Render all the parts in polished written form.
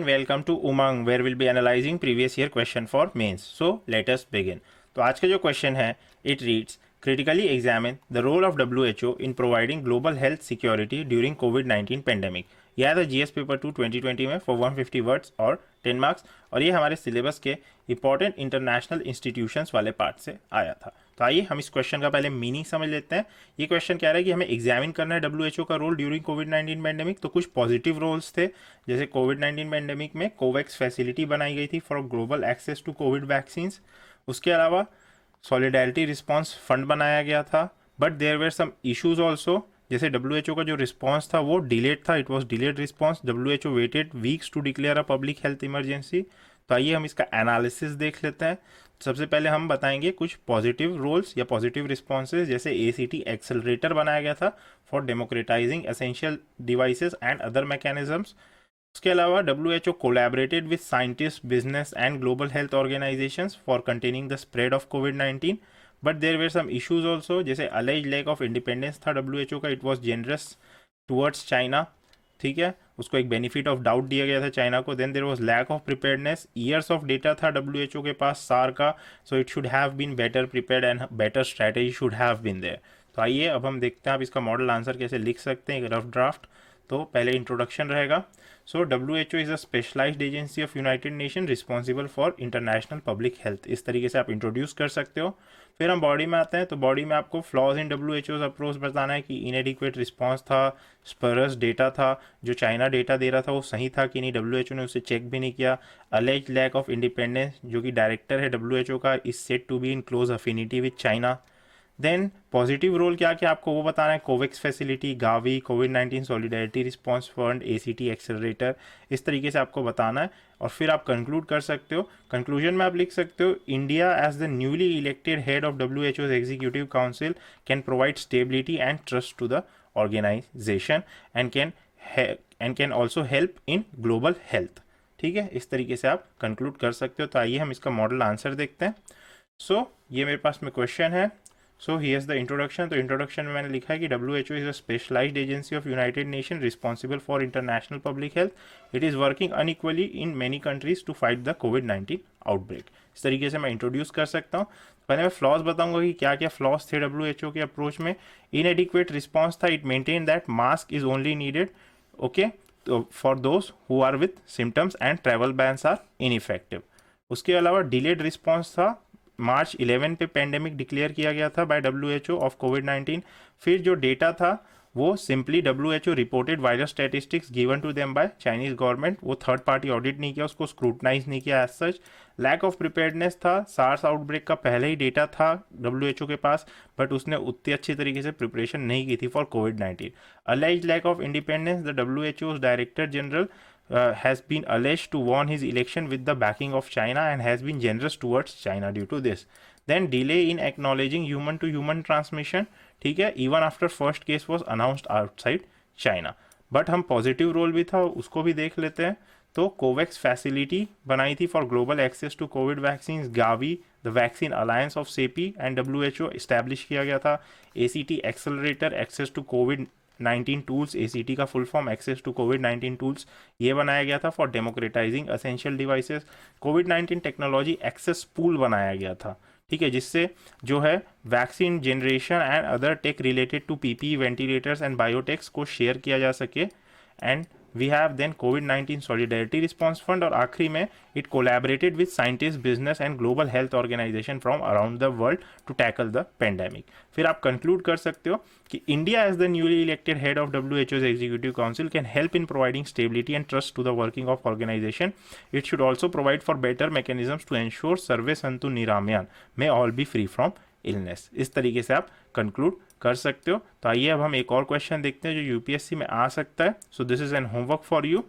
and welcome to Umang where we'll be analyzing previous year question for mains. So let us begin. तो आज का जो question है it reads critically examine the role of WHO in providing global health security during COVID-19 pandemic. यह था GS paper 2 2020 में for 150 words और 10 marks और ये हमारे सिलेबस के इंपॉर्टेंट इंटरनेशनल इंस्टीट्यूशंस वाले पार्ट से आया था। तो आइए हम इस क्वेश्चन का पहले मीनिंग समझ लेते हैं। ये क्वेश्चन कह रहा है कि हमें एग्जामिन करना है WHO का रोल ड्यूरिंग कोविड-19 पैंडेमिक। तो कुछ पॉजिटिव रोल्स थे, जैसे कोविड-19 पैंडेमिक में कोवैक्स फैसिलिटी बनाई गई थी for global access to Covid vaccine. उसके अलावा सॉलिडारिटी रिस्पॉन्स फंड बनाया गया था, but there were some issues also, जैसे WHO का जो रिस्पॉन्स था वो डिलेड था, it was delayed response. WHO waited weeks to declare a public health emergency. तो आइए हम इसका एनालिसिस देख लेते हैं। सबसे पहले हम बताएंगे कुछ पॉजिटिव रोल्स या पॉजिटिव रिस्पॉन्सेज, जैसे ACT एक्सेलरेटर बनाया गया था for डेमोक्रेटाइजिंग essential devices and other mechanisms. उसके अलावा WHO collaborated with scientist, business and global health organisations for containing the spread of कोविड-19, but there were some issues also, जैसे alleged lack of independence था WHO का, it was generous towards China, ठीक है, उसको एक बेनिफिट ऑफ डाउट दिया गया था चाइना को। Then there was lack of preparedness, years of data था WHO के पास सार का, so it should have been better prepared and better strategy should have been there. तो आइए अब हम देखते हैं आप इसका मॉडल आंसर कैसे लिख सकते हैं, एक रफ ड्राफ्ट। तो पहले इंट्रोडक्शन रहेगा। So WHO is a specialised agency of United Nation responsible for international public health, इस तरीके से आप इंट्रोड्यूस कर सकते हो। फिर हम बॉडी में आते हैं। तो बॉडी में आपको फ्लॉज इन WHO's अप्रोच बताना है कि इनएडिक्वेट रिस्पॉन्स था, स्परस डेटा था, जो चाइना डेटा दे रहा था वो सही था कि नहीं, WHO ने उसे चेक भी नहीं किया। अलेज लैक ऑफ इंडिपेंडेंस, जो कि डायरेक्टर है WHO का, is said to be in close affinity with China. Then positive role क्या क्या आपको वो बताना है, कोवैक्स फैसिलिटी, गावी, कोविड-19 solidarity response fund, ACT accelerator, इस तरीके से आपको बताना है। और फिर आप कंक्लूड कर सकते हो। कंक्लूजन में आप लिख सकते हो, India as the newly elected head of WHO's executive council can provide stability and trust to the organisation and can also help in global health. ठीक है, इस तरीके से आप कंक्लूड कर सकते हो। तो आइए हम इसका मॉडल आंसर देखते हैं। सो ये मेरे पास में क्वेश्चन है। So here's the introduction. तो इंट्रोडक्शन में मैंने लिखा है कि WHO is a specialised agency of United Nation responsible for international public health. It is working unequally in many countries to fight the कोविड-19 आउटब्रेक। इस तरीके से मैं इंट्रोड्यूस कर सकता हूँ। पहले मैं फ्लॉज बताऊंगा कि क्या क्या फ्लॉज थे WHO के अप्रोच में। इनएडिक्वेट रिस्पॉन्स था, it maintain that mask is only needed, okay, for those who are with symptoms and travel bans are ineffective. उसके अलावा डिलेड रिस्पॉन्स था, मार्च 11 पे पेंडेमिक डिक्लेयर किया गया था बाय WHO ऑफ कोविड-19। फिर जो डेटा था वो simply WHO reported virus statistics given to them by Chinese government, वो थर्ड पार्टी ऑडिट नहीं किया, उसको स्क्रूटनाइज नहीं किया as such. Lack of preparedness था, सार्स आउटब्रेक का पहले ही डेटा था WHO के पास, बट उसने उतनी अच्छी तरीके से प्रिपरेशन नहीं की थी फॉर कोविड-19। Allege lack of independence, the WHO's director general has been alleged to won his election with the backing of China and has been generous towards China due to this. Then delay in acknowledging human to human transmission, ठीक है, even after first case was announced outside China. But हम positive role भी था उसको भी देख लेते हैं। तो कोवैक्स फैसिलिटी बनाई थी for global access to Covid vaccine, Gavi, the vaccine alliance of CEPI and WHO establish किया गया था। ACT एक्सेलरेटर, एक्सेस टू कोविड-19 टूल्स, ACT का फुल फॉर्म एक्सेस टू कोविड-19 टूल्स, ये बनाया गया था फॉर डेमोक्रेटाइजिंग एसेंशियल डिवाइसेस। कोविड-19 टेक्नोलॉजी एक्सेस पूल बनाया गया था, ठीक है, जिससे जो है vaccine generation and other tech related to PPE, ventilators and biotechs को शेयर किया जा सके। एंड वी हैव देन कोविड-19 सॉलिडारिटी रिस्पॉन्स फंड, और आखिरी में it collaborated with scientist, business and global health organisation from around the world to tackle the pandemic. फिर आप कंक्लूड कर सकते हो कि India as the newly elected head of WHO's executive council can help in providing stability and trust to the working of organisation. It should also provide for better mechanisms to ensure सर्वे संतु निरामयान may all be free from illness. इस तरीके से आप conclude कर सकते हो। तो आइए अब हम एक और क्वेश्चन देखते हैं जो UPSC में आ सकता है। So this is an homework for you.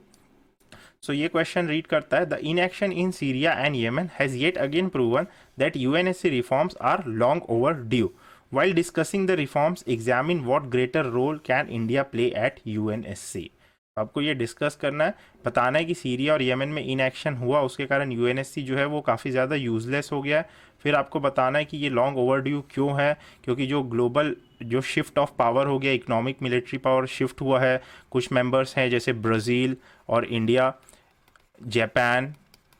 So ये क्वेश्चन रीड करता है, the inaction in Syria and Yemen has yet again proven that UNSC reforms are long overdue. While discussing the reforms, examine what greater role can India play at UNSC. आपको ये discuss करना है, बताना है कि Syria और Yemen में inaction हुआ, उसके कारण UNSC जो है वो काफ़ी ज़्यादा यूजलेस हो गया है। फिर आपको बताना है कि ये लॉन्ग ओवरड्यू क्यों है, क्योंकि जो ग्लोबल जो शिफ्ट ऑफ पावर हो गया, इकोनॉमिक मिलिट्री पावर शिफ्ट हुआ है, कुछ मेंबर्स हैं जैसे ब्राज़ील और इंडिया जापान,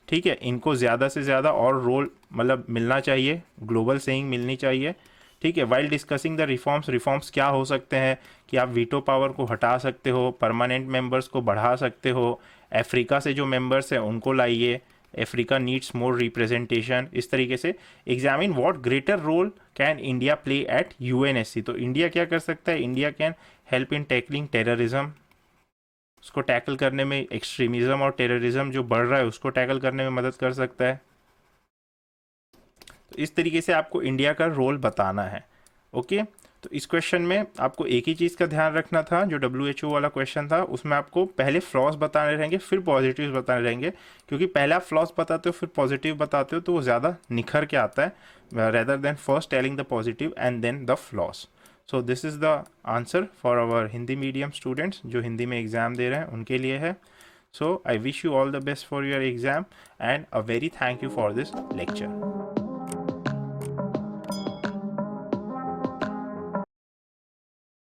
ठीक है, इनको ज़्यादा से ज़्यादा और रोल मतलब मिलना चाहिए, ग्लोबल सेइंग मिलनी चाहिए, ठीक है। वाइल डिस्कसिंग द रिफॉर्म्स क्या हो सकते हैं कि आप वीटो पावर को हटा सकते हो, परमानेंट मेंबर्स को बढ़ा सकते हो, अफ्रीका से जो मेंबर्स हैं उनको लाइए, अफ्रीका नीड्स मोर रिप्रेजेंटेशन, इस तरीके से। Examine what greater role can India play at UNSC, तो इंडिया क्या कर सकता है, India can help in tackling terrorism, उसको टैकल करने में, एक्सट्रीमिज्म और टेररिज्म जो बढ़ रहा है उसको टैकल करने में मदद कर सकता है। तो इस तरीके से आपको इंडिया का रोल बताना है, ओके। तो इस क्वेश्चन में आपको एक ही चीज़ का ध्यान रखना था, जो WHO वाला क्वेश्चन था उसमें आपको पहले फ्लॉस बताने रहेंगे फिर पॉजिटिव्स बताने रहेंगे, क्योंकि पहले आप फ्लॉस बताते हो फिर पॉजिटिव बताते हो तो वो ज़्यादा निखर के आता है, rather than first telling the positive and then the flaws. So this is the answer for our Hindi medium students जो हिंदी में एग्ज़ाम दे रहे हैं उनके लिए है। So I wish you all the best for your exam and a very thank you for this lecture.